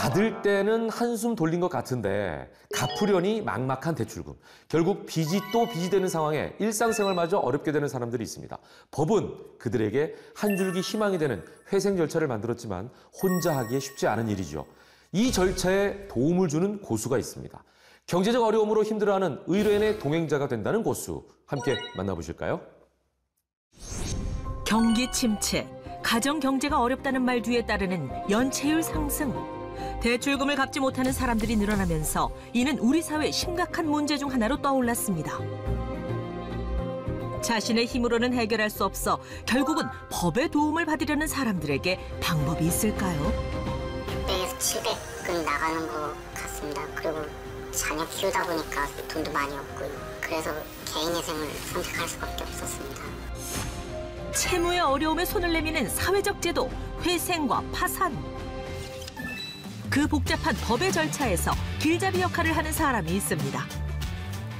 받을 때는 한숨 돌린 것 같은데 갚으려니 막막한 대출금. 결국 빚이 또 빚이 되는 상황에 일상생활마저 어렵게 되는 사람들이 있습니다. 법은 그들에게 한 줄기 희망이 되는 회생 절차를 만들었지만 혼자 하기에 쉽지 않은 일이죠. 이 절차에 도움을 주는 고수가 있습니다. 경제적 어려움으로 힘들어하는 의뢰인의 동행자가 된다는 고수. 함께 만나보실까요? 경기 침체, 가정 경제가 어렵다는 말 뒤에 따르는 연체율 상승. 대출금을 갚지 못하는 사람들이 늘어나면서 이는 우리 사회의 심각한 문제 중 하나로 떠올랐습니다. 자신의 힘으로는 해결할 수 없어 결국은 법의 도움을 받으려는 사람들에게 방법이 있을까요? 600에서 700은 나가는 것 같습니다. 그리고 자녀 키우다 보니까 돈도 많이 없고요. 그래서 개인회생을 선택할 수밖에 없었습니다. 채무의 어려움에 손을 내미는 사회적 제도, 회생과 파산. 그 복잡한 법의 절차에서 길잡이 역할을 하는 사람이 있습니다.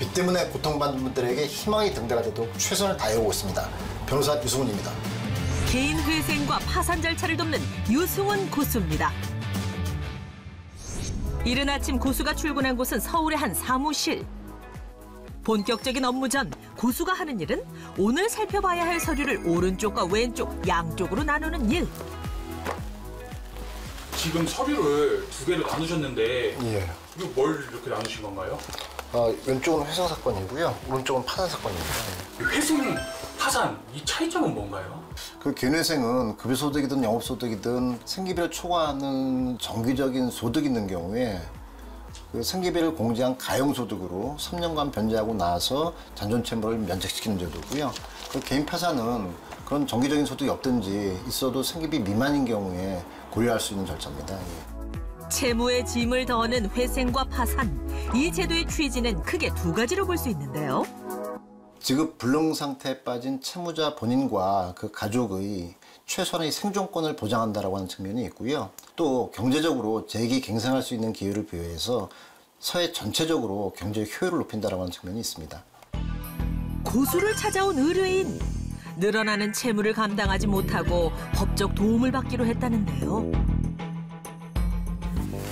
빚 때문에 고통받는 분들에게 희망이 등대하도록 최선을 다해오고 있습니다. 변호사 유승훈입니다. 개인 회생과 파산 절차를 돕는 유승훈 고수입니다. 이른 아침 고수가 출근한 곳은 서울의 한 사무실. 본격적인 업무 전 고수가 하는 일은 오늘 살펴봐야 할 서류를 오른쪽과 왼쪽 양쪽으로 나누는 일. 지금 서류를 두 개로 나누셨는데 예. 이거 뭘 이렇게 나누신 건가요? 왼쪽은 회생 사건이고요. 오른쪽은 파산 사건입니다. 회생, 파산, 이 차이점은 뭔가요? 그 개인회생은 급여소득이든 영업소득이든 생계비를 초과하는 정기적인 소득이 있는 경우에 그 생계비를 공제한 가용소득으로 3년간 변제하고 나서 잔존채무를 면책시키는 제도고요. 그 개인 파산은 그런 정기적인 소득이 없든지 있어도 생계비 미만인 경우에 고려할 수 있는 절차입니다. 채무의 짐을 더하는 회생과 파산. 이 제도의 취지는 크게 두 가지로 볼 수 있는데요. 지급 불능 상태에 빠진 채무자 본인과 그 가족의 최소한의 생존권을 보장한다라고 하는 측면이 있고요. 또 경제적으로 재기갱생할 수 있는 기회를 부여해서 사회 전체적으로 경제 효율을 높인다라고 하는 측면이 있습니다. 고수를 찾아온 의뢰인. 늘어나는 채무를 감당하지 못하고 법적 도움을 받기로 했다는데요.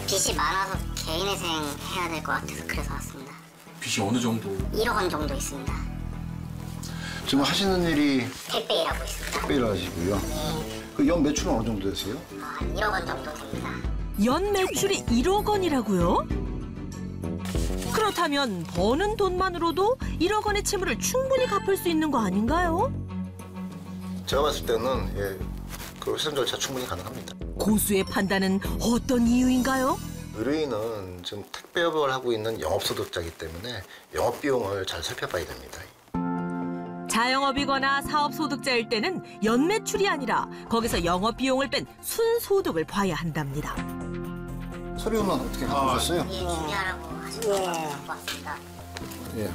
빚이 많아서 개인회생 해야 될 것 같아서 그래서 왔습니다. 빚이 어느 정도? 1억 원 정도 있습니다. 지금 하시는 일이 택배 일하고 있습니다. 택배 일 하시고요. 그 연 매출은 어느 정도 되세요? 한 1억 원 정도 됩니다. 연 매출이 1억 원이라고요? 그렇다면 버는 돈만으로도 1억 원의 채무를 충분히 갚을 수 있는 거 아닌가요? 제가 봤을 때는 그 회생 절차 충분히 가능합니다. 고수의 판단은 어떤 이유인가요? 의뢰인은 지금 택배업을 하고 있는 영업소득자이기 때문에 영업비용을 잘 살펴봐야 됩니다. 자영업이거나 사업소득자일 때는 연매출이 아니라 거기서 영업비용을 뺀 순소득을 봐야 한답니다. 서류는 어떻게 갖고 오셨어요? 예, 준비하라고 하신 거 갖고 왔습니다. 예.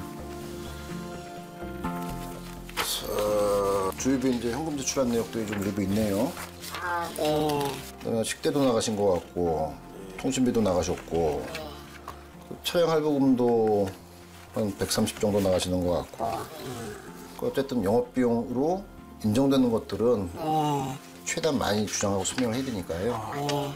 주입에 이제 현금 제출한 내역들이 좀 일부 있네요. 네. 식대도 나가신 것 같고, 통신비도 나가셨고, 그 차량 할부금도 한 130 정도 나가시는 것 같고. 어쨌든 영업비용으로 인정되는 것들은 최대한 많이 주장하고 설명을 해야 되니까요.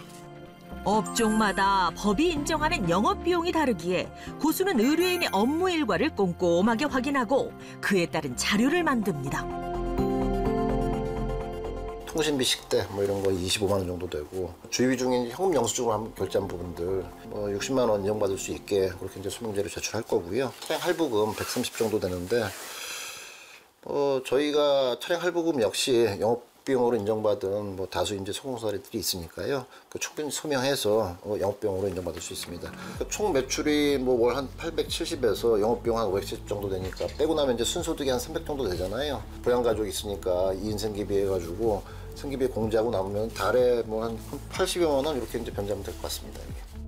업종마다 법이 인정하는 영업비용이 다르기에 고수는 의뢰인의 업무 일과를 꼼꼼하게 확인하고 그에 따른 자료를 만듭니다. 통신비, 식대 뭐 이런 거 25만 원 정도 되고 주입 중인 현금 영수증으로 한번 결제한 부분들 60만 원 인정받을 수 있게 그렇게 이제 소명제를 제출할 거고요. 차량 할부금 130 정도 되는데 저희가 차량 할부금 역시 영업비용으로 인정받은 다수 이제 소송 사례들이 있으니까요. 그 충분히 소명해서 영업비용으로 인정받을 수 있습니다. 총 매출이 월 한 870에서 영업비용 한 570 정도 되니까 빼고 나면 이제 순소득이 한 300 정도 되잖아요. 부양가족이 있으니까 2인 생계비 해가지고 생계비 공제하고 남으면 달에 한 80여만 원 이렇게 이제 변제하면 될 것 같습니다.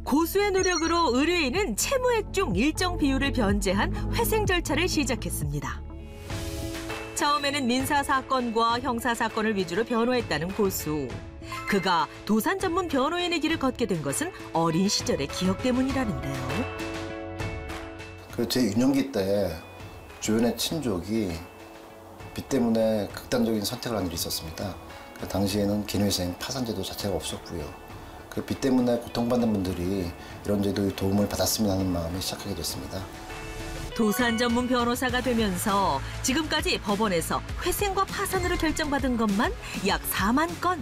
고수의 노력으로 의뢰인은 채무액 중 일정 비율을 변제한 회생 절차를 시작했습니다. 처음에는 민사사건과 형사사건을 위주로 변호했다는 고수. 그가 도산 전문 변호인의 길을 걷게 된 것은 어린 시절의 기억 때문이라는데요. 제 유년기 때 주변의 친족이 빚 때문에 극단적인 선택을 한 일이 있었습니다. 그 당시에는 개인회생 파산제도 자체가 없었고요. 그 빚 때문에 고통받는 분들이 이런 제도의 도움을 받았으면 하는 마음에 시작하게 됐습니다. 도산 전문 변호사가 되면서 지금까지 법원에서 회생과 파산으로 결정받은 것만 약 4만 건.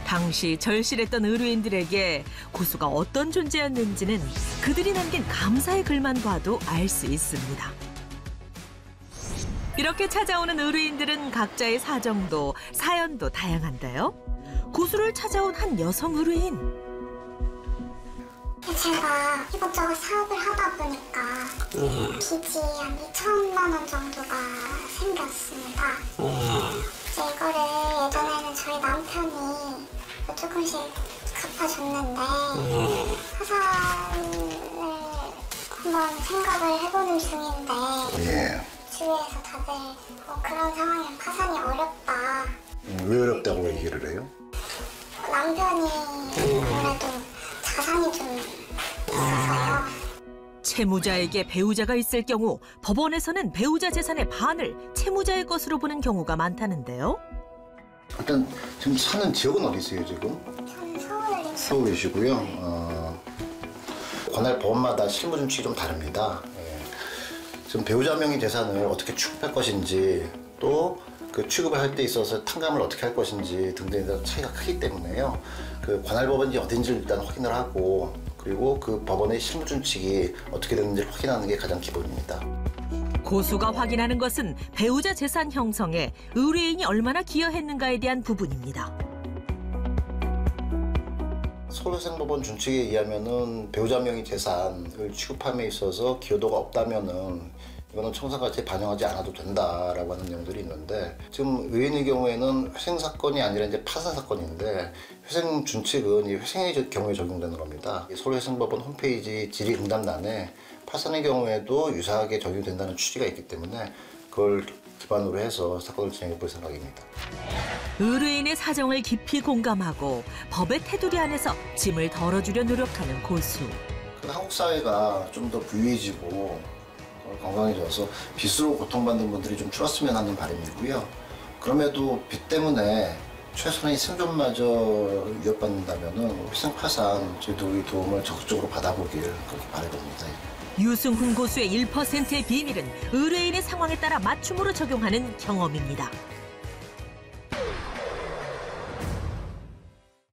당시 절실했던 의뢰인들에게 고수가 어떤 존재였는지는 그들이 남긴 감사의 글만 봐도 알 수 있습니다. 이렇게 찾아오는 의뢰인들은 각자의 사정도 사연도 다양한데요. 고수를 찾아온 한 여성 의뢰인. 제가 이것저것 사업을 하다 보니까 빚이 한 2천만 원 정도가 생겼습니다. 이제 이거를 예전에는 저희 남편이 조금씩 갚아줬는데 파산을 한번 생각을 해보는 중인데 주위에서 다들 그런 상황이면 파산이 어렵다. 왜 어렵다고 얘기를 해요? 남편이 아무래도 자산이 좀 있어서요. 채무자에게 배우자가 있을 경우 법원에서는 배우자 재산의 반을 채무자의 것으로 보는 경우가 많다는데요. 일단 지금 사는 지역은 어디세요 지금? 저는 서울에 서울이시고요. 관할 법원마다 실무 준칙이 좀 다릅니다. 지금 배우자 명의 재산을 어떻게 취급할 것인지 또 그 취급을 할 때 있어서 탕감을 어떻게 할 것인지 등등에 대한 차이가 크기 때문에요. 그 관할 법원이 어딘지를 일단 확인을 하고 그리고 그 법원의 실무 준칙이 어떻게 되는지를 확인하는 게 가장 기본입니다. 고수가 확인하는 것은 배우자 재산 형성에 의뢰인이 얼마나 기여했는가에 대한 부분입니다. 서울회생법원 준칙에 의하면은 배우자 명의 재산을 취급함에 있어서 기여도가 없다면은 이거는 청산가치에 반영하지 않아도 된다라고 하는 내용들이 있는데 지금 의뢰인의 경우에는 회생 사건이 아니라 이제 파산 사건인데 회생 준칙은 이 회생의 경우에 적용되는 겁니다. 서울회생법원 홈페이지 질의응답란에 파산의 경우에도 유사하게 적용된다는 취지가 있기 때문에 그걸 기반으로 해서 사건을 진행해 볼 생각입니다. 의뢰인의 사정을 깊이 공감하고 법의 테두리 안에서 짐을 덜어주려 노력하는 고수. 한국 사회가 좀 더 부유해지고 건강해져서 빚으로 고통받는 분들이 좀 줄었으면 하는 바람이고요. 그럼에도 빚 때문에 최소한의 생존마저 위협받는다면 회생파산 제도의 도움을 적극적으로 받아보길 그렇게 바라봅니다. 유승훈 고수의 1%의 비밀은 의뢰인의 상황에 따라 맞춤으로 적용하는 경험입니다.